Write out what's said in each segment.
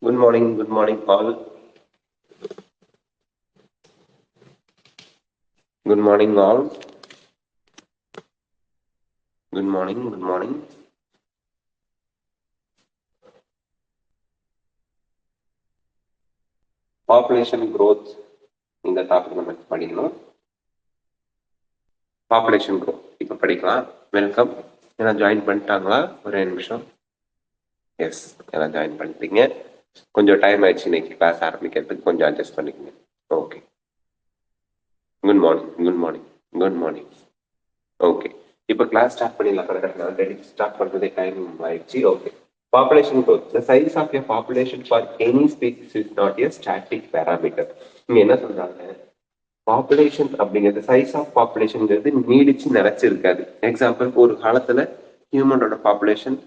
Good morning, all. Good morning, all. Good morning. Population growth இந்த topic நம்ம படிக்கணும். Population growth இப்போ படிக்கலாம். வெல்கம். எல்லாம் ஜாயின் பண்ணிட்டாங்களா? ஒரே நிமிஷம். எஸ், எல்லாம் ஜாயின் பண்ணிட்டீங்க. கொஞ்சம் டைம் ஆயிடுச்சு இன்னைக்கு கிளாஸ் ஆரம்பிக்கிறதுக்கு, கொஞ்சம் அட்ஜஸ்ட் பண்ணிக்கங்க. ஓகே. Good morning. ஓகே, இப்போ கிளாஸ் ஸ்டார்ட் பண்ணிடலாம். ஆல்ரெடி ஸ்டார்ட் பண்ணுறதே டைம் ஆயிடுச்சு. Okay. Population growth. The size of a population for any species is not a static parameter. இங்க என்ன சொல்றாங்க? பாப்புலேஷன் அப்படிங்கிறது, சைஸ் ஆஃப் பாப்புலேஷன்ங்கிறது நீடிச்சு நிலைச்சிருக்காது. எக்ஸாம்பிள், ஒரு காலத்துல ஹியூமனோட பாப்புலேஷன்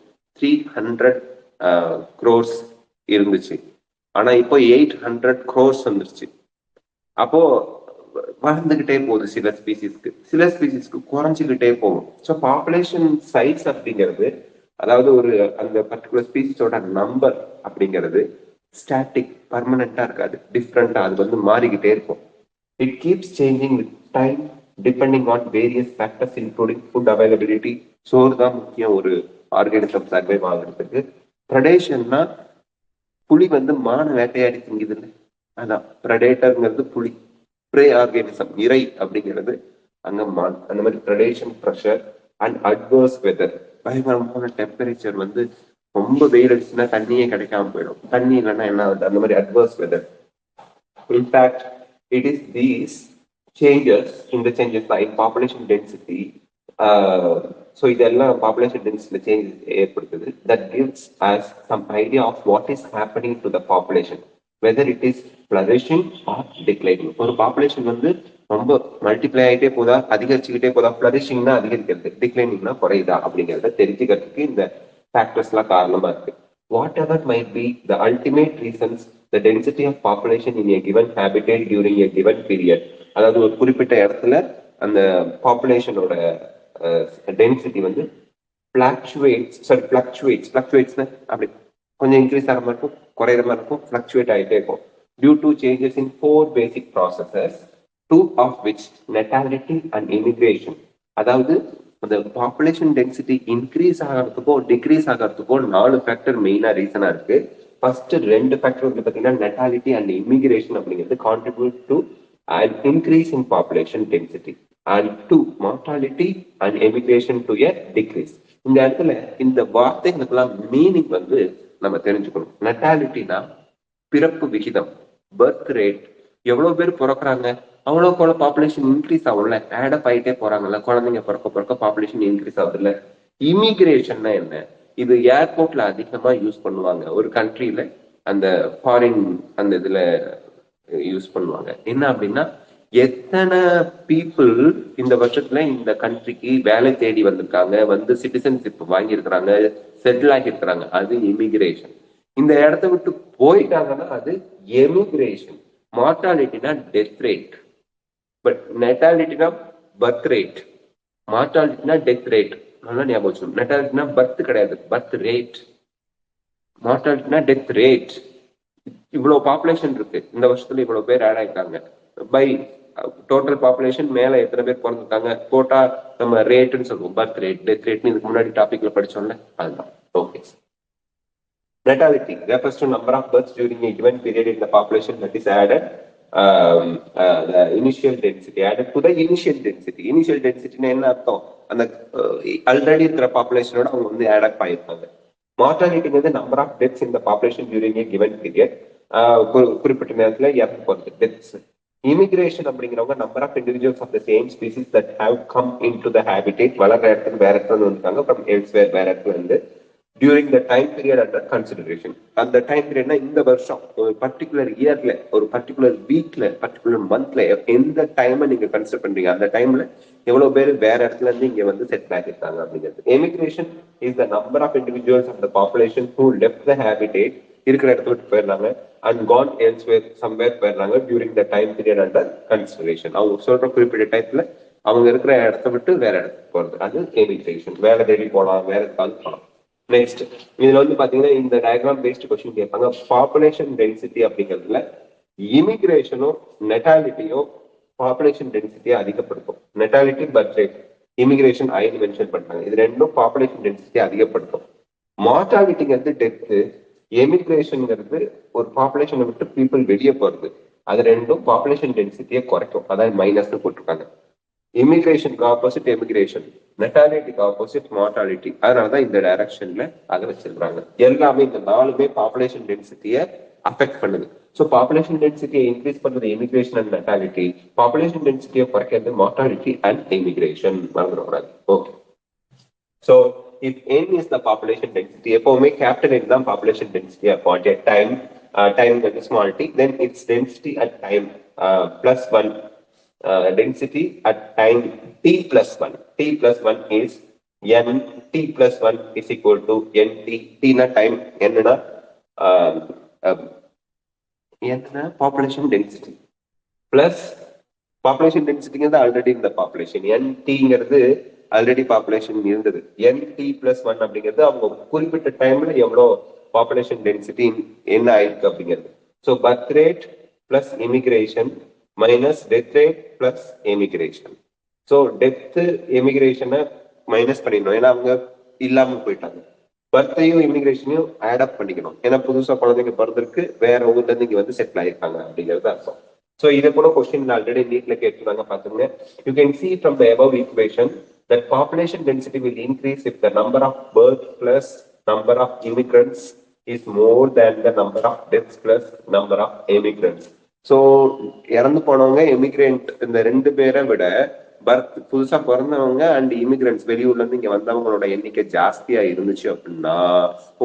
300 crores இருந்துச்சு. ஆனா இப்போ 800 crores வந்துருச்சு. அப்போ வளர்ந்துகிட்டே போகுது. சில ஸ்பீசிஸ்க்கு குறைஞ்சிக்கிட்டே போகும். ஸோ பாப்புலேஷன் சைஸ் அப்படிங்கிறது, அதாவது ஒரு அந்த பர்டிகுலர் ஸ்பீசிஸோட நம்பர் அப்படிங்கிறது ஸ்டாட்டிக், பர்மனண்டா இருக்காது, டிஃப்ரெண்டா அது மாறிக்கிட்டே இருக்கும். It keeps changing with time depending on various factors including food availability. சோறு தான் முக்கியம் ஒரு ஆர்கானிசம் சர்வைவ் ஆகுறதுக்கு. ப்ரெடேஷன்னா, புலி மான வேட்டையாடி திங்குது இல்லை, அதான் ப்ரெடேட்டர்ங்கிறது புலி. ப்ரே ஆர்கானிசம், இறை அப்படிங்கிறது அங்க மான். அந்த மாதிரி predation, pressure and adverse weather. பயங்கரமான டெம்பரேச்சர், ரொம்ப வெயில் அடிச்சுன்னா தண்ணியே கிடைக்காம போயிடும். தண்ணி இல்லைன்னா என்ன ஆகுது? அந்த மாதிரி adverse weather. In fact it is these changes in population density, so இதெல்லாம் population density changes ஏற்படுத்துது. That gives us some idea of what is happening to the population, whether it is flourishing or declining. ஒரு population ரொம்ப multiply ஆகிட்டே போதா, அதிகரிச்சுக்கிட்டே போதா, ஃபிளரிஷிங்னா அதிகரிக்கிறது, டிக்ளைனிங்னா குறையுதா அப்படிங்கிறத தெரிஞ்சுக்கிறதுக்கு இந்த ஃபேக்டர்ஸ்லாம் காரணமா இருக்கு. Whatever might be the ultimate reasons, the density of population in a given habitat during a given period, அதாவது ஒரு குறிப்பிட்ட இடத்துல அந்த பாப்புலேஷனோட டென்சிட்டி fluctuates அப்படி கொஞ்சம் இன்க்ரீஸ் ஆகிற மாதிரி இருக்கும், குறையிற மாதிரி இருக்கும், ஃபிளக்சுவேட் ஆகிட்டே இருக்கும். Due to changes in 4 basic processes, 2 of which natality and immigration. அதாவது அந்த பாப்புலேஷன் டென்சிட்டி இன்க்ரீஸ் ஆகிறதுக்கோ டிக்ரீஸ் ஆகிறதுக்கோ 4 ஃபேக்டர் மெயினா ரீசனா இருக்கு. ஃபர்ஸ்ட் 2 ஃபேக்டர் பாத்தீங்கன்னா நெட்டாலிட்டி அண்ட் இமிகிரேஷன் அப்படிங்கிறது contribute to an increase in population density, and 2 mortality and emigration to a decrease. இந்த இடத்துல இந்த வார்த்தைகளுக்கெல்லாம் மீனிங் நம்ம தெரிஞ்சுக்கணும். நெட்டாலிட்டினா பிறப்பு விகிதம், பர்த் ரேட், எவ்வளவு பேர் பிறக்கிறாங்க அவ்வளோக்கு பாப்புலேஷன் இன்க்ரீஸ் ஆகும்ல, ஆட் அப் ஆகிட்டே போறாங்கல்ல, குழந்தைங்க பிறக்க பாப்புலேஷன் இன்க்ரீஸ் ஆகுதுல்ல. இமிகிரேஷன்னா என்ன? இது ஏர்போர்ட்ல அதிகமா யூஸ் பண்ணுவாங்க ஒரு கண்ட்ரியில, அந்த ஃபாரின் அந்த இதுல யூஸ் பண்ணுவாங்க. என்ன அப்படின்னா, எத்தனை பீப்புள் இந்த வருஷத்துல இந்த கண்ட்ரிக்கு வேலை தேடி வந்திருக்காங்க, சிட்டிசன்ஷிப் வாங்கியிருக்கிறாங்க, செட்டில் ஆகியிருக்கிறாங்க, அது இமிகிரேஷன். இந்த இடத்த விட்டு போயிட்டாங்கன்னா அது எமிகிரேஷன். மார்டாலிட்டினா டெத் ரேட், பட் நெட்டாலிட்டினா பர்த் ரேட். மார்டாலிட்டினா டெத் ரேட். நல்லா ஞாபகம் வச்சுக்கணும். நெட்டாலிட்டினா பர்த் கிடையாது, பர்த் ரேட். மார்டாலிட்டினா டெத் ரேட். இவ்வளவு பாப்புலேஷன் இருக்கு, இந்த வருஷத்துல இவ்வளவு பேர் ஆட் ஆயிட்டாங்க, பை டோட்டல் பாப்புலேஷன் மேல எத்தனை பேர் பிறந்திருக்காங்க போட்டா நம்ம ரேட்னு சொல்லுவோம். பர்த் ரேட், டெத் ரேட்னு இதுக்கு முன்னாடி டாபிக்ல படிச்சோம்ல, அதுதான். Okay. Natality refers to number of births during a given period in the population that is added, the initial density added to the initial density. Initial density என்ன அர்த்தம்? அந்த ஆல்ரெடி இருக்கிற பாப்புலேஷனோட அவங்க add up ஆயிருக்காங்க. மார்டாலிட்டிங்கிறது number of deaths in the population during a given period, குறிப்பிட்ட நேரத்துல இறந்து போறது, டெத்ஸ். இமிகிரேஷன் அப்படிங்கிறவங்க number of individuals of the same species that have come into the habitat, வளர்ற இடத்துக்கு வேற இடத்துல வந்துருக்காங்க, ஃப்ரம் எல்ஸ்வேர் வேற இடத்துல இருந்து, during the time period under consideration. அந்த டைம் பீரியட்னா இந்த வருஷம் ஒரு பர்டிகுலர் இயர்ல, ஒரு பர்டிகுலர் வீக்ல, பர்டிகுலர் மந்த்ல எந்த டைமை நீங்க கன்சிடர் பண்றீங்க, அந்த டைம்ல எவ்வளவு பேர் வேற இடத்துல இருந்து இங்க செட்டில் ஆகிருக்காங்க அப்படிங்கிறது. Emigration is the number of individuals of the population who left the habitat, இருக்கிற இடத்த விட்டு போயிடுறாங்க, அண்ட் கான் எல்ஸ்வேர், சம்வேர் போயிடுறாங்க during the time period under consideration. அவங்க சொல்ற குறிப்பிட்ட டைத்துல அவங்க இருக்கிற இடத்த விட்டு வேற இடத்துக்கு போறது, அது எமிகிரேஷன். வேலை தேடி போகலாம், வேற எதுக்காவது போகலாம். நெக்ஸ்ட் இதுல வந்து பாத்தீங்கன்னா இந்த டயக்ராம் பேஸ்ட் கொஸ்டின் கேட்பாங்க. பாப்புலேஷன் டென்சிட்டி அப்படிங்கிறதுல இமிகிரேஷனும் நெட்டாலிட்டியும் பாப்புலேஷன் டென்சிட்டியை அதிகப்படுத்தும். Natality birth rate, immigration ஐன்னு mention பண்றாங்க. இது ரெண்டும் பாப்புலேஷன் டென்சிட்டியை அதிகப்படுத்தும். மார்டாலிட்டிங்கிறது டெத்து, எமிகிரேஷன்ங்கிறது ஒரு பாப்புலேஷனை விட்டு பீப்புள் வெளியே போறது. அது ரெண்டும் பாப்புலேஷன் டென்சிட்டியை குறைக்கும். அதான் மைனஸ்னு போட்டிருக்காங்க. இமிகிரேஷனுக்கு ஆப்போசிட் எமிகிரேஷன், நெட்டாலிட்டிக்கு ஆப்போசிட் மார்டாலிட்டி. அதனாலதான் இந்த டைரக்ஷன்ல அதை வச்சிருக்காங்க. எல்லாமே இந்த நாலுமே பாப்புலேஷன் டென்சிட்டியை அஃபெக்ட் பண்ணுது. ஸோ பாப்புலேஷன் டென்சிட்டியை இன்க்ரீஸ் பண்றது இமிகிரேஷன் அண்ட் நெட்டாலிட்டி, பாப்புலேஷன் டென்சிட்டியை குறைக்கிறது மார்டாலிட்டி அண்ட் இமிகிரேஷன். மறந்துடக்கூடாது. Okay. So if n is the population density, எப்பவுமே capital N தான் population density at a time, time that is small t, then its density at time plus 1, density at time t plus 1. T plus 1 is n, t plus 1 is equal to nt. T na time, n na population density plus population density is already in the population. nt ங்கிறது already population இருந்தது. nt plus 1 அப்படிங்கிறது அவங்க குறிப்பிட்ட டைம்ல எவ்வளோ population density என்ன ஆயிருக்கு அப்படிங்கிறது. So birth rate plus immigration minus death rate plus emigration. So death எமிகிரேஷனை மைனஸ் பண்ணிடணும், ஏன்னா அவங்க இல்லாம போயிட்டாங்க. பர்த்தையும் இமிகிரேஷனையும் ஆட் அப் பண்ணிக்கணும், ஏன்னா புதுசா குழந்தைங்க பிறந்திருக்கு, வேற ஊர்ல இருந்து இங்க வந்து செட்டில் ஆயிருக்காங்க அப்படிங்கிறது அர்த்தம். ஸோ இதை கூட கொஸ்டின் ஆல்ரெடி நீட்ல கேட்டுருந்தாங்க பாத்துங்க. You can see from the above equation that population density will increase if the number of births plus number of immigrants is more than the number of deaths plus number of immigrants. So இறந்து போனவங்க emigrant இந்த ரெண்டு பேரை விட birth புதுசா பிறந்தவங்க and immigrants வெளியூர்ல இருந்து இங்க வந்தவங்களோட எண்ணிக்கை ஜாஸ்தியா இருந்துச்சு அப்படின்னா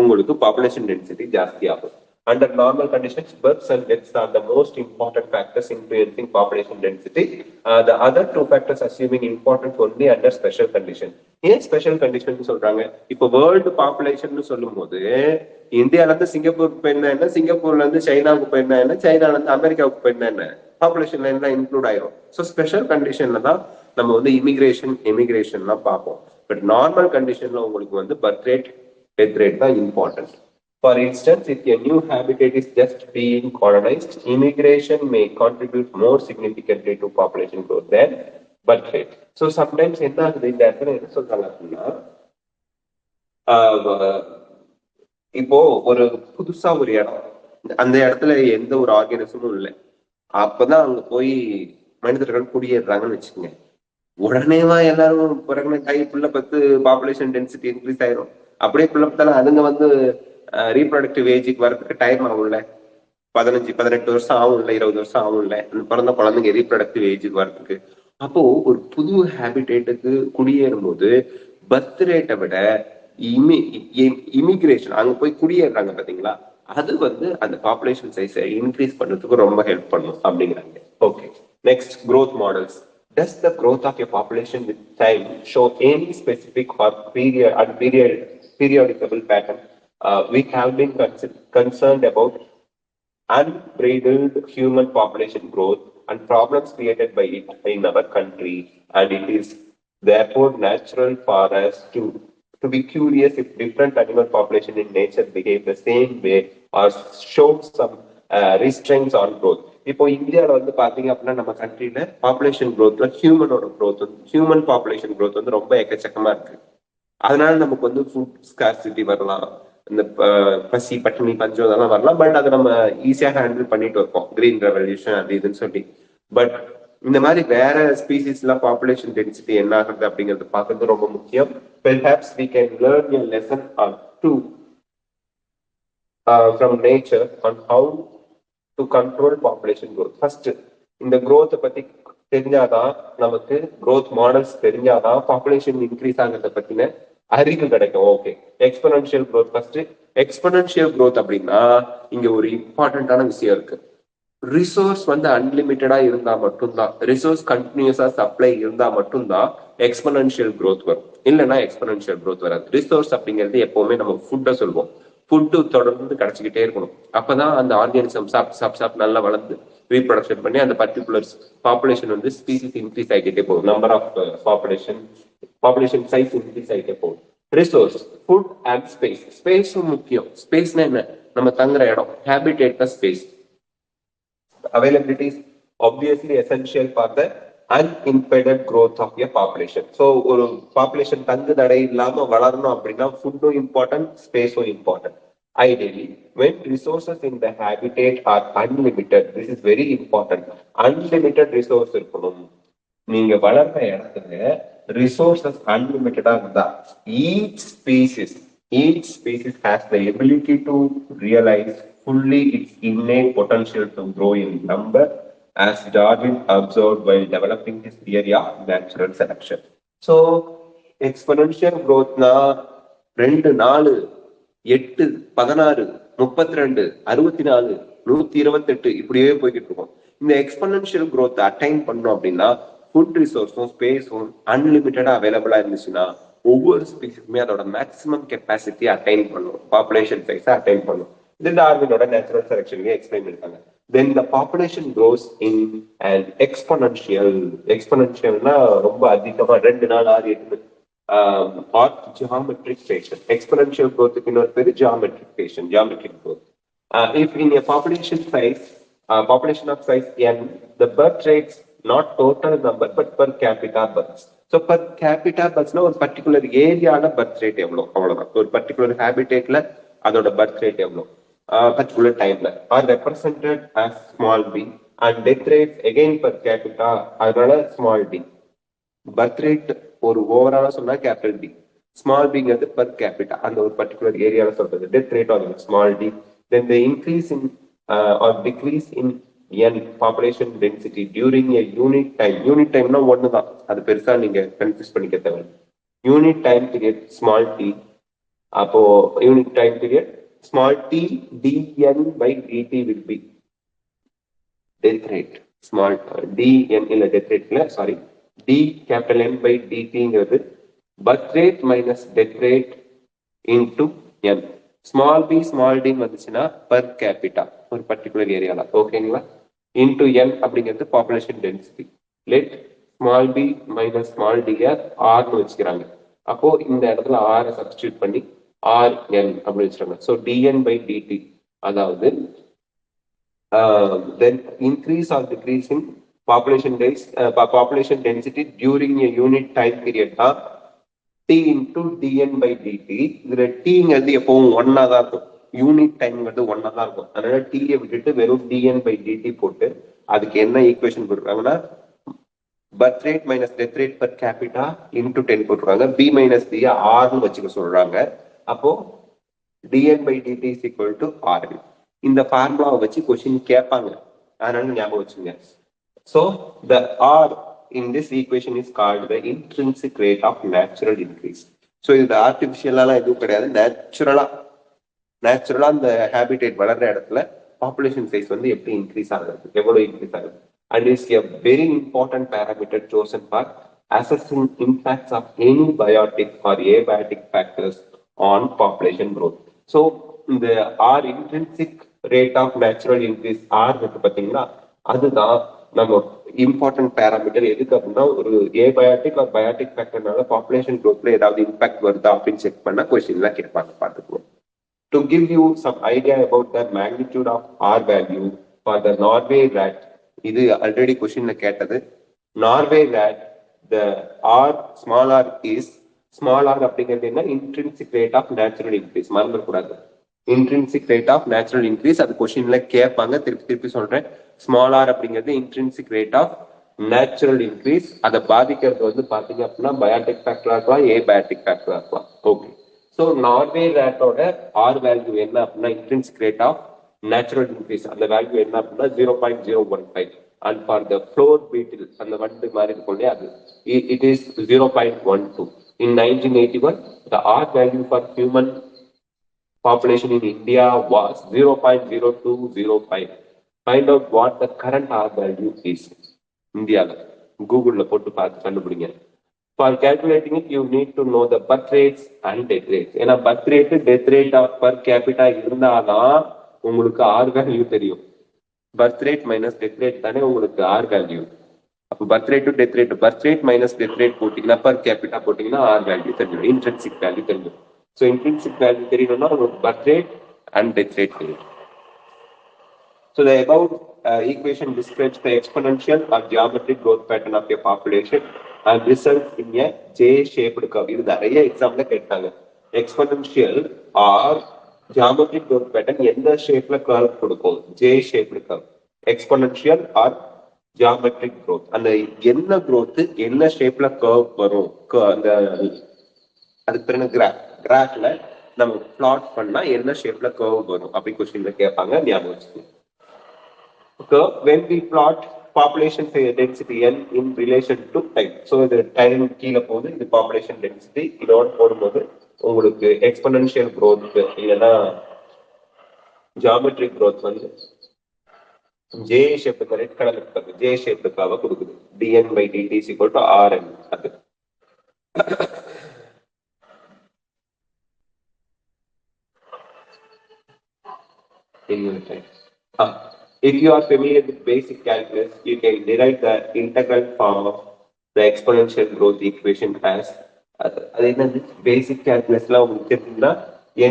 உங்களுக்கு பாப்புலேஷன் டென்சிட்டி ஜாஸ்தி ஆகும். Under normal conditions, births and deaths are the most important factors influencing population density. The other two factors assuming importance only under special condition. ஏன் ஸ்பெஷல் கண்டிஷன் சொல்றாங்க? இப்போ வேர்ல்டு பாப்புலேஷன் சொல்லும் போது இந்தியால இருந்து சிங்கப்பூருக்கு போயிருந்தா என்ன, சிங்கப்பூர்ல இருந்து சைனாவுக்கு போயிருந்தா என்ன, சைனால இருந்து அமெரிக்காவுக்கு போயிருந்தா என்ன, பாப்புலேஷன்ல எல்லாம் இன்க்ளூட் ஆயிரும். ஸோ ஸ்பெஷல் கண்டிஷன்ல தான் நம்ம வந்து இமிகிரேஷன் எமிகிரேஷன்லாம் பார்ப்போம். பட் நார்மல் கண்டிஷன்ல உங்களுக்கு வந்து பர்த் ரேட் டெத் ரேட் தான் important. For instance, if a new habitat is just being colonized, immigration may contribute more significantly to population growth than birth rate. So sometimes என்ன ஆகுது, இந்த இடத்துல என்ன சொல்றாங்க அப்படின்னா, இப்போ ஒரு புதுசா ஒரு இடம், அந்த இடத்துல எந்த ஒரு ஆர்கானிசமும் இல்லை, அப்பதான் அங்க போய் மனிதர்கள் குடியேறாங்கன்னு வச்சுக்கோங்க. உடனேவா எல்லாரும் பிறகு கை புள்ள பத்து பாப்புலேஷன் டென்சிட்டி இன்க்ரீஸ் ஆயிரும். அப்படியே புள்ள பார்த்தாலும் அதுங்க வந்து ரீப்ரொடக்டிவ் ஏஜுக்கு வரதுக்கு டைம் ஆகும்ல, 15-18 வருஷம் ஆகும்ல, 20 வருஷம் ஆகும்ல பிறந்த குழந்தைங்க ரீப்ரொடக்டிவ் ஏஜுக்கு வரதுக்கு. அப்போ ஒரு புது ஹேபிடேட்டுக்கு குடியேறும் போது பர்த் ரேட்டை விட இமிகிரேஷன் அங்க போய் குடியேறாங்க பாத்தீங்களா, அது வந்து அந்த பாப்புலேஷன் சைஸை இன்க்ரீஸ் பண்றதுக்கு ரொம்ப ஹெல்ப் பண்ணும் அப்படிங்கிறாங்க. Okay, next growth models. Does the growth of a population with time show any specific or periodicable pattern? We have been concerned about unbridled human population growth and problems created by it in our country, and it is therefore natural for us to be curious if different animal population in nature behave the same way or show some restraints on growth. இப்போ இந்தியாவில் வந்து பாத்தீங்க அப்படின்னா நம்ம கண்ட்ரியில population growthல human population growth வந்து ரொம்ப எக்கச்சக்கமா இருக்கு. அதனால நமக்கு வந்து ஃபுட் ஸ்கார்சிட்டி வரலாம், இந்த பசி பட்டினி பஞ்சம் அதெல்லாம் வரலாம். பட் அதை நம்ம ஈஸியா ஹேண்டில் பண்ணிட்டு இருக்கோம், கிரீன் ரெவல்யூஷன் அது இதுன்னு சொல்லி. பட் இந்த மாதிரி வேற ஸ்பீசிஸ் எல்லாம் பாப்புலேஷன் டென்சிட்டி என்ன ஆகுது அப்படிங்கிறது பார்க்கறது ரொம்ப முக்கியம். Perhaps we can learn a lesson or two from nature on how to control population growth. First, இந்த growth பத்தி தெரிஞ்சாதான், நமக்கு growth models தெரிஞ்சாதான் பாப்புலேஷன் இன்க்ரீஸ் ஆகிறத பத்தின அறிவு கிடைக்கும். Okay, exponential growth. First exponential growth அப்படின்னா இங்க ஒரு இம்பார்ட்டன்டான விஷயம் இருக்கு. ரிசோர்ஸ் வந்து அன்லிமிட்டடா இருந்தா மட்டும்தான், ரிசோர்ஸ் கண்டினியூஸா சப்ளை இருந்தா மட்டும்தான் எக்ஸ்போனன்ஷியல் growth வரும், இல்லைன்னா எக்ஸ்போனன்ஷியல் growth வராது. ரிசோர்ஸ் அப்படிங்கிறது எப்பவுமே நம்ம ஃபுட்டை சொல்லுவோம், ஃபுட்டு தொடர்ந்து கிடைச்சிக்கிட்டே இருக்கணும். அப்பதான் அந்த ஆர்கானிசம் சாப்பிட்டு நல்லா வளர்ந்து ரீப்ரொடக்ஷன் பண்ணி அந்த பர்டிகுலர் பாப்புலேஷன் வந்து ஸ்பீசிஸ் இன்க்ரீஸ் ஆகிட்டே போகும், number of population size increase ஆகிட்டே போகும். Resource food and space. ஸ்பேஸும் முக்கியம். ஸ்பேஸ்னா என்ன? நம்ம தங்குற இடம், habitat space. Availability is obviously essential for the unimpeded growth of a population. So ஒரு population தங்கு தடை இல்லாம வளரணும் அப்படின்னா ஃபுட்டும் இம்பார்ட்டன்ட், ஸ்பேஸும் important. Ideally, when resources in the habitat are unlimited, this is very important. Unlimited resource இருக்கணும். நீங்க வளர்ற இடத்துல ரிசோர்சஸ் அன்லிமிட்டடா இருந்தா each species has the ability to realize fully its innate potential to grow in number, as Darwin observed while developing his theory of natural selection. So exponential growth na 2 4 8 16 32 64 128 இப்படியே போய்கிட்டு இருக்கும். இந்த exponential growth attain பண்ணோம் அப்படின்னா food ரிசோர்ஸும் ஸ்பேஸும் அன்லிமிட்டடா அவைலபிளா இருந்துச்சுன்னா ஒவ்வொரு ஸ்பீசிஸுமே அதோட மேக்ஸிமம் கெப்பாசிட்டி அட்டைன் பண்ணும், பாப்புலேஷன் சைஸை அட்டைன் பண்ணும். இது டார்வினோட நேச்சுரல் செலக்ஷன்லயே எக்ஸ்பிளைன் பண்ணிருக்காங்க. Then the population grows in an எக்ஸ்பொனன்ஷியல்னா ரொம்ப அதிகமா 2 4 6 8 or geometric fashion. Exponential growth இன்னொரு பேரு geometric fashion, geometric growth. If in a population of size n, the birth rates not total number but per capita births. So per capita births na ஒரு particular ஏரியால birth rate எவ்வளோ, அவ்வளவுதான். ஒரு particular habitatல அதோட birth rate எவ்வளோ, particular timeல are represented as small b, and death rates again per capita, அதனால small d. birth rate ஒரு ஓவராலா சொன்னா கேபிட்டல் டி, ஸ்மால் பிங்கிறது per capita அந்த ஒரு particular ஏரியால சொல்றது. death rate or small d. Then the increase in or decrease in n population density during a unit time. Unit time na ஒன்னு தான், அது பெருசா நீங்க கன்ஃபியூஸ் பண்ணிக்க தேவை. Unit time period small d, அப்போ unit time period small d dn by dt will be death rate. Small dn இல்ல death rate இல்ல, sorry, d capital N by dtங்கிறது birth rate minus death rate into n. Small b small d வந்துச்சுன்னா per capita ஒரு particular ஏரியால, ஓகேங்களா? Into n அப்படிங்கிறது population density. Let small b minus small d ஆர்னு வச்சுக்கிறாங்க. அப்போ இந்த இடத்துல ஆரை சப்ஸ்டியூட் பண்ணி ஆர் என் அப்படி வச்சுருக்காங்க. ஸோ டிஎன் பை டிடி, அதாவது தென் increase R decrease in population density during a unit time period தான் t into dn by dt. இதுல tங்கிறது எப்பவும் ஒன்னா தான் இருக்கும், யூனிட் டைம்ங்கிறது ஒன்னா தான் இருக்கும். அதனால t விட்டுட்டு வெறும் dn by dt போட்டு அதுக்கு என்ன ஈக்குவேஷன் போட்டுருக்காங்கன்னா birth rate minus death rate per capita into 10 போட்டுருக்காங்க. b மைனஸ் d ஆர்னு வச்சுக்க சொல்றாங்க. அப்போ dn by dt is equal to rn. இந்த ஃபார்முலாவை வச்சு கொஸ்டின் கேட்பாங்க, அதனால ஞாபகம் வச்சுங்க. So the r in this equation is called the intrinsic rate of natural increase. So இது ஆர்டிபிஷியலால எதுவும் கிடையாது, நேச்சுரலா இந்த ஹேபிடேட் வளர்ற இடத்துல பாப்புலேஷன் சைஸ் வந்து எப்படி இன்க்ரீஸ் ஆகுது, எவ்வளவு இன்க்ரீஸ் ஆகுது. And is a very important parameter chosen for assessing impacts of any biotic or abiotic factors on population growth. So இந்த r intrinsic rate of natural increase r இருக்கு பாத்தீங்களா, அதுதான் நம்ம இம்பார்ட்டன்ட் பேராமீட்டர். எதுக்கு அப்படின்னா ஒரு ஏபயாட்டிக் ஆர் பயாட்டிக் ஃபேக்டர்னால population க்ரோத்ல ஏதாவது இம்பாக்ட் வருதா அப்படின்னு செக் பண்ணா கொஸ்டின்ல கேட்பாங்க, பார்த்துக்குவோம். To give you some idea about the magnitude of r value for the Norway rat, இது ஆல்ரெடி கொஸ்டின்ல கேட்டது. Norway rat the r small r is, small r அப்படிங்கிறது என்ன, intrinsic rate of natural increase, மறந்துடக்கூடாது. Intrinsic rate of natural increase, அது கொஸ்டின்ல கேட்பாங்க. திருப்பி சொல்றேன், ஸ்மால் ஆர் அப்படிங்கிறது intrinsic rate of natural increase. அதை பாதிக்கிறது வந்து பாத்தீங்க அப்படின்னா பயாட்டிக் ஃபேக்டரா இருக்கலாம், ஏபயாட்டிக் ஃபேக்டரா இருக்கலாம். ஓகே, ஸோ நார்வே ரேட்டோட ஆர் வேல்யூ என்ன அப்படின்னா intrinsic rate of natural increase, அந்த வேல்யூ என்ன அப்படின்னா 0.015. And for the flour beetle, அந்த வண்டு மாதிரி இருக்கும் இல்லையா, அது it is 0.12. In 1981, the R value for human population in India was 0.0205. Find out what the current R value is. இந்தியால கூகுள்ல போட்டு பார்த்து கண்டுபிடிங்க. For calculating it, you need to know the birth rates and death rates. ஏன்னா birth rate, death rate per capita இருந்தாதான் உங்களுக்கு R value தெரியும். birth rate minus death rate தானே உங்களுக்கு R value. Birth rate to death rate, birth rate minus death rate போட்டீங்கன்னா per capita போட்டீங்கன்னா R value தெரியும், intrinsic value தெரியும். So intrinsic value தெரியணும்னா உங்களுக்கு birth rate and death rate தெரியும். So the above equation describes the exponential or geometric growth pattern of a population and results in a J-shaped curve. இது நிறைய எக்ஸாம்ல கேட்டாங்க. Exponential or geometric growth pattern எந்த ஷேப்ல curve கொடுக்கும்? J-shaped curve. Exponential or geometric growth. அந்த என்ன growth என்ன ஷேப்ல கர்வ் வரும்? அந்த அதுக்கு பிறகு கிராஃப்ல நம்ம பிளாட் பண்ணா என்ன ஷேப்ல கர்வ் வரும் அப்படி கொஸ்டின்ல கேட்பாங்க, ஞாபகம் வச்சுக்கோங்க. Curve when we plot population density n in relation to time. So the time கீழே போகுது, இது population density, இதோட போடும்போது உங்களுக்கு exponential growth இல்லைன்னா geometric growth வந்து J shape ரெட் கலர் இருக்கிறது J shape கொடுக்குது. dn by dt is equal to rn. அது if you are familiar with basic calculus, you can derive the integral form of the exponential growth equation as basic calculus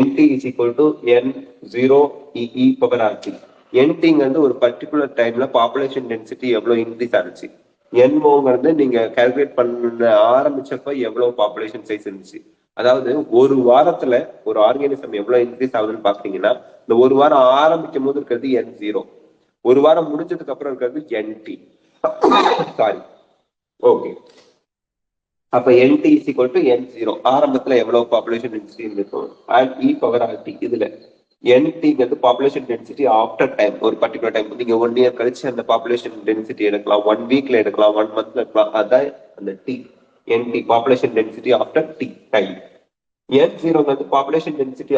nt is equal to n0 e power rt. nt ஒரு particular டைம்ல population density எவ்வளவு increase ஆச்சு, nமோங்கிறது நீங்க calculate பண்ண ஆரம்பிச்சப்ப எவ்வளவு population size இருந்துச்சு. அதாவது ஒரு வாரத்துல ஒரு ஆர்கானிசம் எவ்வளவு இன்க்ரீஸ் ஆகுதுன்னு பாத்தீங்கன்னா, இந்த ஒரு வாரம் ஆரம்பிக்கும் போது இருக்கிறது n0, ஒரு வாரம் முடிஞ்சதுக்கு அப்புறம் இருக்கிறது nt. Sorry, okay. அப்ப nt is equal to n0, ஆரம்பத்துல எவ்வளவு பாப்புலேஷன் டென்சிட்டி இருக்கும் and e power rt. இதுல nt population density after time, ஒரு பர்டிகுலர் டைம் நீங்க 1 year கழிச்சு அந்த பாப்புலேஷன் டென்சிட்டி எடுக்கலாம், 1 weekல எடுக்கலாம், 1 monthல எடுக்கலாம். அதான் அந்த t nt population density after t time. n0 population density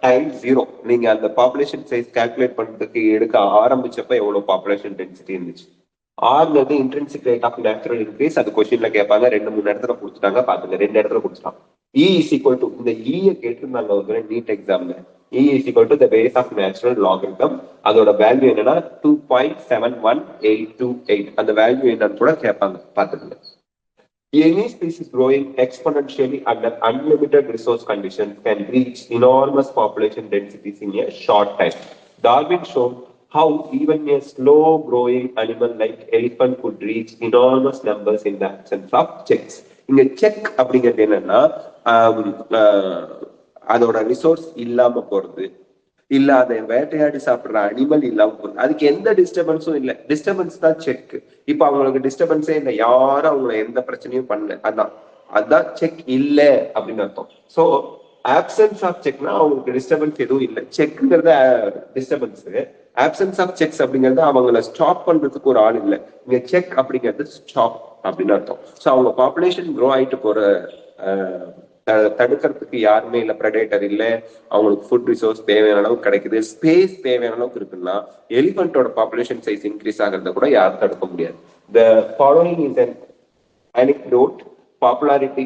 time 0. நீங்க அந்த பாப்புலேஷன் சைஸ் கால்குலேட் பண்றதுக்கு எடுக்க ஆரம்பிச்சப்ப எவ்வளவு பாப்புலேஷன் டென்சிட்டி இருந்துச்சு. ஆர்ங்கிறது intrinsic rate of natural increase. அது கொஸ்டின்ல கேட்பாங்க, 2-3 இடத்துல கொடுத்துட்டாங்க, பாத்துங்க 2 இடத்துல கொடுத்துட்டாங்க. E is equal to இந்த E கேட்டிருந்தாங்க ஒரு நீட் எக்ஸாம்ல. E is equal to the base of natural logarithm. அதோட வேல்யூ என்னன்னா 2.71828. அந்த வேல்யூ என்னன்னு கூட கேட்பாங்க, பாத்துக்கங்க. Any species growing exponentially under unlimited resource conditions can reach enormous population densities in a short time. Darwin showed how even a slow-growing animal like elephant could reach enormous numbers in the absence of checks. இங்க check அப்படிங்கிறது என்னன்னா அதோட resource இல்லாம போறது, இல்ல அதை வேட்டையாடி சாப்பிடுற அனிமல் இல்லாம போகுது, அதுக்கு எந்த டிஸ்டர்பன்ஸும் இல்லை. டிஸ்டர்பன்ஸ் தான் செக். இப்ப அவங்களுக்கு டிஸ்டர்பன்ஸே இல்லை, யாரும் அவங்களை எந்த பிரச்சனையும் பண்ணல, அதான் செக் இல்ல அப்படின்னு அர்த்தம். சோ ஆப்சன்ஸ் ஆஃப் செக்னா அவங்களுக்கு டிஸ்டர்பன்ஸ் எதுவும் இல்லை. செக்ங்கிறத டிஸ்டர்பன்ஸ், ஆப்சன்ஸ் ஆஃப் செக்ஸ் அப்படிங்கிறது அவங்கள ஸ்டாப் பண்றதுக்கு ஒரு ஆள் இல்லை. இங்க செக் அப்படிங்கிறது ஸ்டாப் அப்படின்னு அர்த்தம். ஸோ அவங்க பாப்புலேஷன் க்ரோ ஆயிட்டு போற தடுக்கிறதுக்கு யாருமே இல்லை, ப்ரெடேட்டர் இல்லை, அவங்களுக்கு ஃபுட் ரிசோர்ஸ் தேவையான அளவுக்கு கிடைக்குது, ஸ்பேஸ் தேவையான அளவுக்கு இருக்குன்னா எலிஃபென்ட்டோட பாப்புலேஷன் சைஸ் இன்க்ரீஸ் ஆகிறத கூட யாரும் தடுக்க முடியாது. The following is an anecdote popularity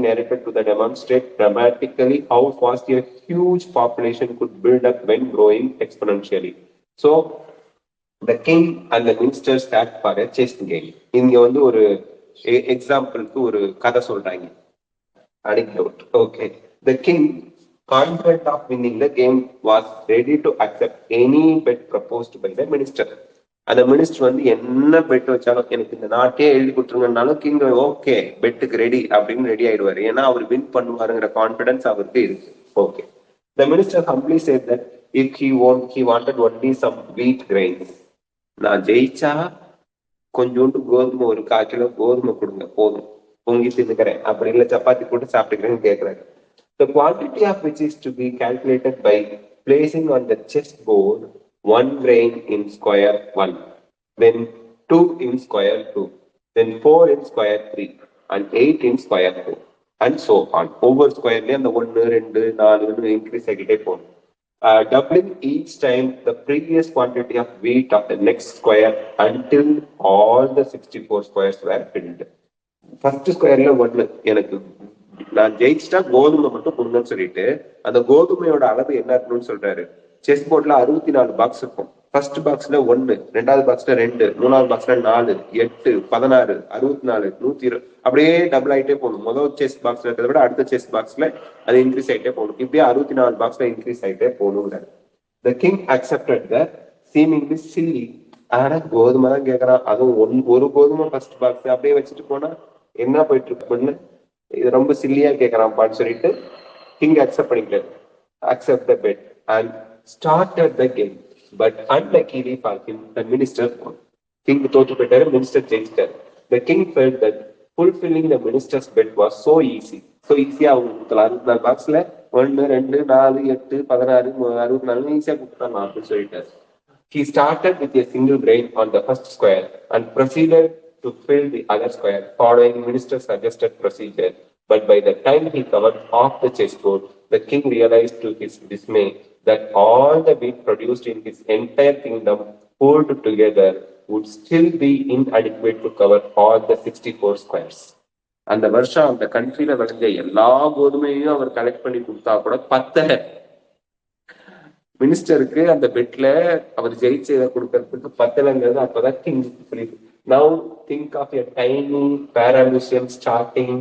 narrated to demonstrate dramatically how fast a huge population could build up when growing exponentially. So the king and the minister sat for a chess game. இங்க ஒரு எக்ஸாம்பிளுக்கு ஒரு கதை சொல்றாங்க, anecdote. Okay, the king, confident of winning the game, was ready to accept any bet proposed by the minister. அந்த minister என்ன bed வச்சாலும், எனக்கு இந்த நாட்டே எழுதி கொடுத்துருங்கனாலும் கிங் ஓகே பெட்டுக்கு ரெடி அப்படின்னு ரெடி ஆயிடுவாரு. ஏன்னா அவர் வின் பண்ணுவாருங்கிற கான்பிடன்ஸ் அவருக்கு இருக்கு. Okay, the minister humbly said that if he wanted only some wheat grains. நான் ஜெயிச்சா கொஞ்சோண்டு கோதுமை, ஒரு 1/4 கிலோ கோதுமை கொடுங்க போதும், பொங்கி தின்னுக்கிறேன், அப்படி இல்லை சப்பாத்தி போட்டு சாப்பிட்டுக்கிறேன்னு கேட்கிறாரு. The quantity of which is to be calculated by placing on the chessboard 1 grain in square 1, then 2 in square 2, then 4 in square 3, and 8 in square 4, and so on. ஒவ்வொரு ஸ்கொயர்லயும் அந்த 1, 2, 4 இன்க்ரீஸ் ஆகிட்டே போகும். Doubling each time the previous quantity of wheat of the next square until all the 64 squares were filled. First ஸ்கொயர்ல 1, எனக்கு நான் ஜெயிச்சிட்டா கோதுமை மட்டும் கொடுங்கன்னு சொல்லிட்டு அந்த கோதுமையோட அளவு என்ன இருக்கணும்னு சொல்றாரு. செஸ் போர்ட்ல 64 பாக்ஸ் இருக்கும். ஃபர்ஸ்ட் பாக்ஸ்ல 1, ரெண்டாவது பாக்ஸ்ல 2, மூணாவது பாக்ஸ்ல 4, 8, 16, 64, 120 அப்படியே டபுள் ஆயிட்டே போகணும். முதல் செஸ் பாக்ஸ்ல இருக்கிறத விட அடுத்த செஸ் பாக்ஸ்ல அது இன்க்ரீஸ் ஆயிட்டே போகணும். இப்படியே 64 பாக்ஸ்ல இன்க்ரீஸ் ஆயிட்டே போகணுங்கிறாரு. The king accepted the seemingly silly. ஆனா கோதுமை தான் கேட்கறான். அதுவும் ஒரு கோதுமை ஃபர்ஸ்ட் பாக்ஸ் அப்படியே வச்சுட்டு போனா என்ன போயிட்டு இருக்குன்னு இது ரொம்ப சில்லியா கேட்கறான்ப்பான்னு சொல்லிட்டு கிங் அக்செப்ட் பண்ணிட்டாரு. Accept the bet and started the game. But unluckily for him, the minister won. King தோற்று போயிட்டாரு, minister ஜெயிச்சிட்டாரு. The king felt that fulfilling the minister's bet was so easy. So ஈஸியா அவங்க கொடுத்தலாம். 64 பாக்ஸ்ல 1, 2, 4, 8, 16, 64 ஈஸியா கொடுத்துட்டாங்க அப்படின்னு சொல்லிட்டாரு. He started with a single grain on the first square and proceeded to fill the other square, following minister's suggested procedure. But by the time he covered half the chessboard, the king realized to his dismay that all the wheat produced in his entire kingdom pulled together would still be inadequate to cover all the 64 squares. அந்த வருஷம் அந்த கண்ட்ரியில விளைஞ்ச எல்லா கோதுமையும் அவர் collect பண்ணி கொடுத்தா கூட பத்தல. மினிஸ்டருக்கு அந்த பெட்ல அவர் ஜெயிச்சதை கொடுக்கறதுக்கு பத்தலைங்கிறது அப்பதான் கிங் புரியுது. Now think of a tiny paramecium starting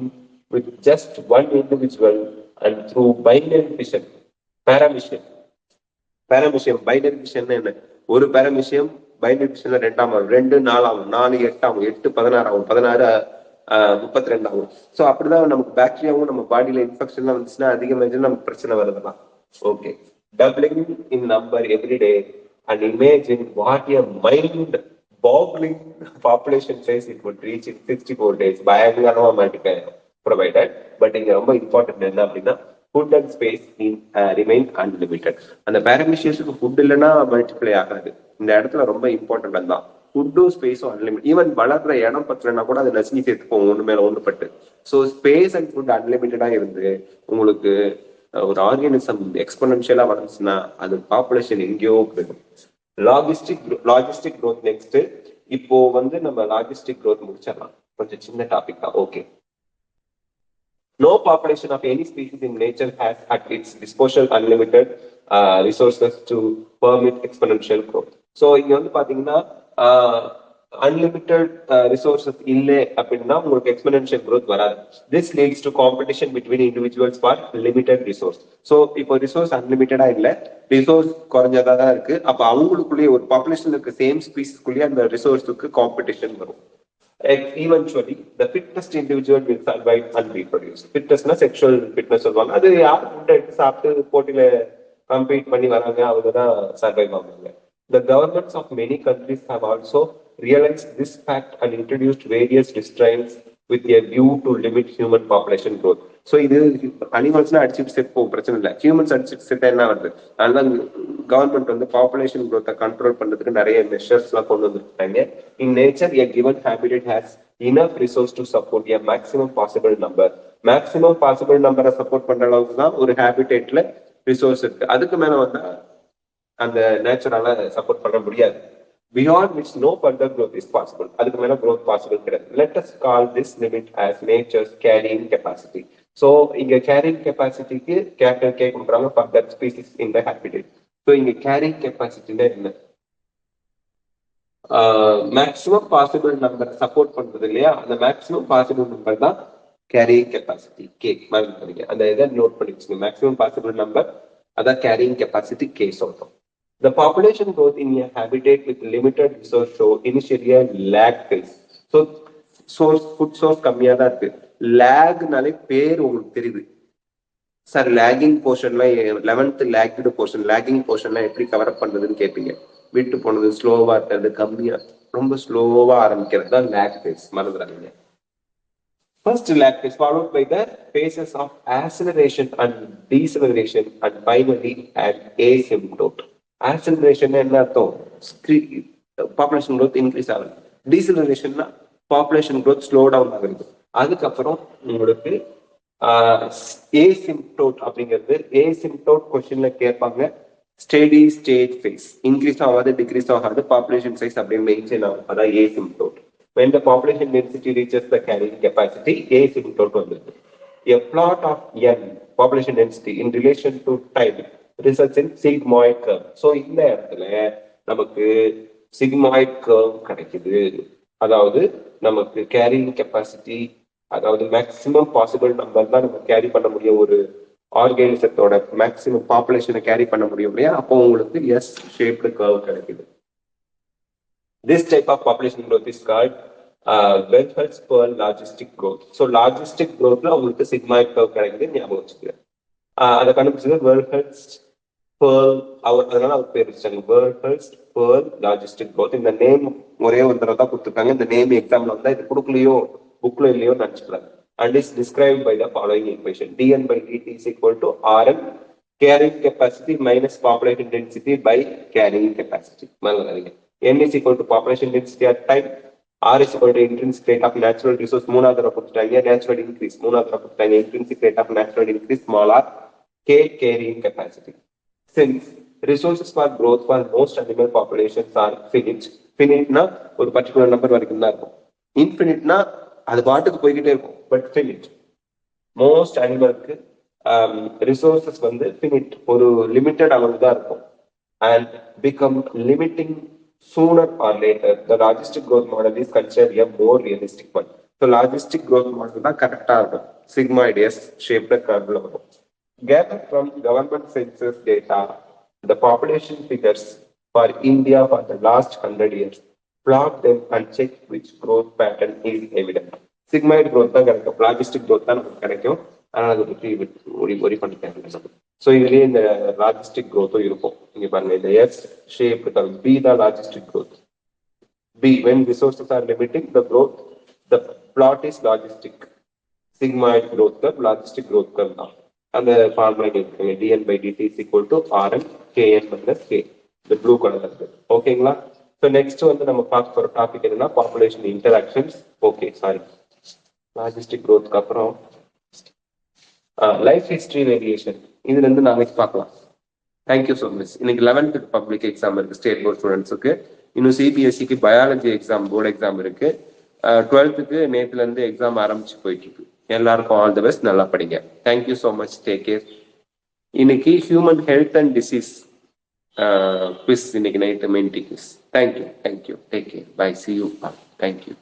with just one individual and through binary fission. Paramecium binary fission என்ன? ஒரு paramecium binary fissionல 2 ஆகும், 2 4 ஆகும், 4 8 ஆகும், 8 16 ஆகும், 16 32 ஆகும். சோ அப்படிதான் நமக்கு பாக்டீரியாவும் நம்ம பாடியில இன்ஃபெக்ஷன்லாம் வந்துச்சுன்னா அதிகமாக நமக்கு பிரச்சனை வருதுலாம். Okay, doubling in number every day, and imagine what a mind-boggling population size it would reach in 64 days. பயங்கரமா multiply provided. பட் இங்க ரொம்ப இம்பார்ட்டன்ட் என்ன அப்படின்னா food and space remain unlimited. அந்த பேரமிஷியஸுக்கு ஃபுட் இல்லைன்னா மல்டிப்ளை ஆகாது. இந்த இடத்துல ரொம்ப இம்பார்ட்டன்ட் தான். ஃபுட்டும் ஸ்பேஸும் அன்லிமிட். ஈவன் வளர்ற இடம் பத்தலைன்னா கூட அதை நசுங்கி சேர்த்துப்போம் ஒன்று மேல ஒன்று பட்டு. ஸோ ஸ்பேஸ் அண்ட் ஃபுட் அன்லிமிட்டடா இருந்து உங்களுக்கு ஒரு ஆர்கானிசம் எக்ஸ்போனன்ஷியலா வளர்ந்துச்சுன்னா அது பாப்புலேஷன் எங்கேயோ போயிடும். Logistic growth next. இப்போ நம்ம லாஜிஸ்டிக் க்ரோத் முடிச்சிடலாம். கொஞ்சம் சின்ன டாபிக் தான். Okay, no population of any species in nature has at its disposal unlimited resources to permit exponential growth. So இங்க பாத்தீங்கன்னா unlimited resources இல்லை அப்படின்னா உங்களுக்கு exponential growth வராது. This leads to competition between individuals for limited resource. So இப்போ resource unlimitedா இல்ல, resource குறைஞ்சதா தான் இருக்கு. அப்ப அவங்களுக்குள்ளேயே ஒரு பாப்புலேஷன்ல இருக்க சேம் ஸ்பீசிஸ்க்குள்ளேயே அந்த ரிசோர்ஸுக்கு காம்படிஷன் வரும். Eventually, the fittest individual will survive and reproduce. Fitness na sexual fitness சொல்வாங்க. அது யார் ஃபுட் எடுத்து சாப்பிட்டு போட்டியில கம்பீட் பண்ணி வராங்க அவங்க தான் சர்வைவ் ஆவாங்க. The governments of many countries have also realized this fact and introduced various restraints with a view to limit human population growth. So இது அனிமல்ஸ்னா அடிச்சுட்டு செட் போகும், பிரச்சனை இல்லை. ஹியூமன்ஸ் அடிச்சுட்டு செட் என்ன வருது? அதனால கவர்மெண்ட் பாப்புலேஷன் growth கண்ட்ரோல் பண்றதுக்கு நிறைய மெஷர்ஸ் எல்லாம் கொண்டு வந்துருக்காங்க. In nature, a given habitat has enough resource to support a maximum possible number. Maximum possible நம்பரை சப்போர்ட் பண்ற அளவுக்கு தான் ஒரு ஹேபிடேட்ல ரிசோர்ஸ் இருக்கு. அதுக்கு மேல அந்த நேச்சுரால சப்போர்ட் பண்ண முடியாது. Beyond which no further growth is possible. அதுக்கு மேல growth possible கிடையாது. Let us call this limit as nature's carrying capacity. So இங்க carrying capacityக்கு capital K கொடுக்குறாங்க for that species in the habitat. So இங்க carrying capacity என்ன? Maximum possible number support பண்றது இல்லையா, அந்த மேக்ஸிமம் பாசிபிள் நம்பர் தான் carrying capacity K. அந்த இதை நோட் பண்ணி வச்சுங்க. மேக்ஸிமம் பாசிபிள் நம்பர் அதான் கேரியிங் கெப்பாசிட்டி கே சொல்றோம். The population growth in a habitat with limited resource show initially a lag phase. So food source கம்மியா தான் இருக்கு. லேக்னாலே பேர் உங்களுக்கு தெரியுது சார். லேகிங் போர்ஷன்ல 11th லேக்டு போர்ஷன், லேகிங் போர்ஷன்ல எப்படி கவர் அப் பண்றதுன்னு கேட்பீங்க. விட்டு போனது, ஸ்லோவா இருக்கிறது, கம்மியா ரொம்ப ஸ்லோவா ஆரம்பிக்கிறது தான் லேக் ஃபேஸ். மறந்துடாதீங்க. First lag is followed by the phases of acceleration and deceleration and finally an asymptote. Acceleration என்ன அர்த்தம்? பாப்புலேஷன் growth இன்க்ரீஸ் ஆகுது. டீசலரேஷன்னா பாப்புலேஷன் growth ஸ்லோ டவுன் ஆகுது. அதுக்கப்புறம் உங்களுக்கு asymptote அப்படிங்கிறது. asymptote கொஸ்டின்ல கேட்பாங்க. ஸ்டெடி ஸ்டேட் ஃபேஸ், இன்க்ரீஸ் ஆகாது டிக்ரீஸ் ஆகாது, பாப்புலேஷன் சைஸ் அப்படியே மெயின்டைன் ஆகும், அதான் asymptote. When the population density reaches the carrying capacity, asymptote வந்துருது. A plot of n population density in relation to time results in sigmoid curve. So இந்த இடத்துல நமக்கு sigmoid curve கிடைக்குது. அதாவது நமக்கு கேரிங் கெப்பாசிட்டி, அதாவது மேக்சிமம் பாசிபிள் நம்பர் தான் நம்ம கேரி பண்ண முடியும், ஒரு ஆர்கானிசத்தோட மேக்சிமம் பாப்புலேஷனை கேரி பண்ண முடியும் இல்லையா, அப்போ உங்களுக்கு எஸ் ஷேப்டு கர்வ் கிடைக்குது. This type of population growth is called வெல்ஃபெல்ஸ் Pearl logistic growth. So logistic growthல உங்களுக்கு சிக்மாய்ட் கர்வ் கிடைக்குது, ஞாபகம் வச்சுக்கிறேன். அதை கண்டுபிடிச்சது வெல்ஃபெல்ஸ் பெர்ல், அதனால அவர் பேர் வச்சாங்க வெல்ஃபெல்ஸ் பெர்ல் லாஜிஸ்டிக் growth. இந்த நேம் ஒரே ஒரு தடவை தான் கொடுத்துருக்காங்க, இந்த நேம் எக்ஸாம்ல வந்தா இது கொடுக்கலையோ புக்ல இல்லையோ நினைச்சுக்கலாம். And is described by the following equation: dn by dt is equal to rm carrying capacity minus population density by carrying capacity. n is equal to population density at time, r is equal to intrinsic rate of natural resource மூணாவது தடவை கொடுத்துட்டாங்க, natural increase மூணாவது தடவை கொடுத்துட்டாங்க, intrinsic rate of natural increase small r, k carrying capacity. Since resources for growth for most animal populations are finite, finiteனா ஒரு particular number வரைக்கும் தான் இருக்கும், இன்ஃபினிட்னா அது பாட்டுக்கு போய்கிட்டே இருக்கும், பட் ஃபினிட். மோஸ்ட் அனிமலுக்கு ரிசோர்சஸ் வந்து ஃபினிட், ஒரு லிமிட்டட் அளவு தான் இருக்கும். And become limiting sooner R later. The logistic growth model is considered a more realistic one. So logistic growth model தான் கரெக்டா இருக்கும், சிக்மாய்ட் எஸ் ஷேப்ல கர்வ்ல வரும். Gathered from government census data, the population figures for India for the last 100 years. Plot them and check which growth pattern is evident. Sigmoid growth தான் கிடைக்கும், logistic growth தான் நமக்கு கிடைக்கும். ஆனால் அதை பற்றி ஒரி பண்ணிக்காங்க. ஸோ இதுலேயே இந்த லாஜிஸ்டிக் growthம் இருக்கும். இங்கே பாருங்க, இந்த எஸ் ஷேப் பி தான் logistic growth. B when resources are limiting the growth, the plot is logistic. Sigmoid growth curve, logistic growth curve தான். அந்த ஃபார்முலா கேட்குறாங்க, dn by dt is equal to rm kn minus k, இந்த blue கலர்ல இருக்கு. ஓகேங்களா? So next வந்து நம்ம பார்க்க போற டாபிக் என்னன்னா population interactions. Okay, sorry, logistic growthக்கு அப்புறம் லைஃப் ஹிஸ்டரி வேரியேஷன், இதுல இருந்து நாளைக்கு பார்க்கலாம். Thank you so much. இன்னைக்கு 11th பப்ளிக் எக்ஸாம் இருக்கு ஸ்டேட் போர்ட் ஸ்டூடெண்ட்ஸுக்கு. இன்னும் சிபிஎஸ்சிக்கு பயாலஜி எக்ஸாம், போர்டு எக்ஸாம் இருக்கு. 12th நேத்துல இருந்து எக்ஸாம் ஆரம்பிச்சு போயிட்டு இருக்கு. எல்லாருக்கும் ஆல் தி பெஸ்ட், நல்லா படிங்க. Thank you so much, take care. இன்னைக்கு human health and disease quiz இன்னைக்கு night main quiz. Thank you, take care, bye, see you, thank you.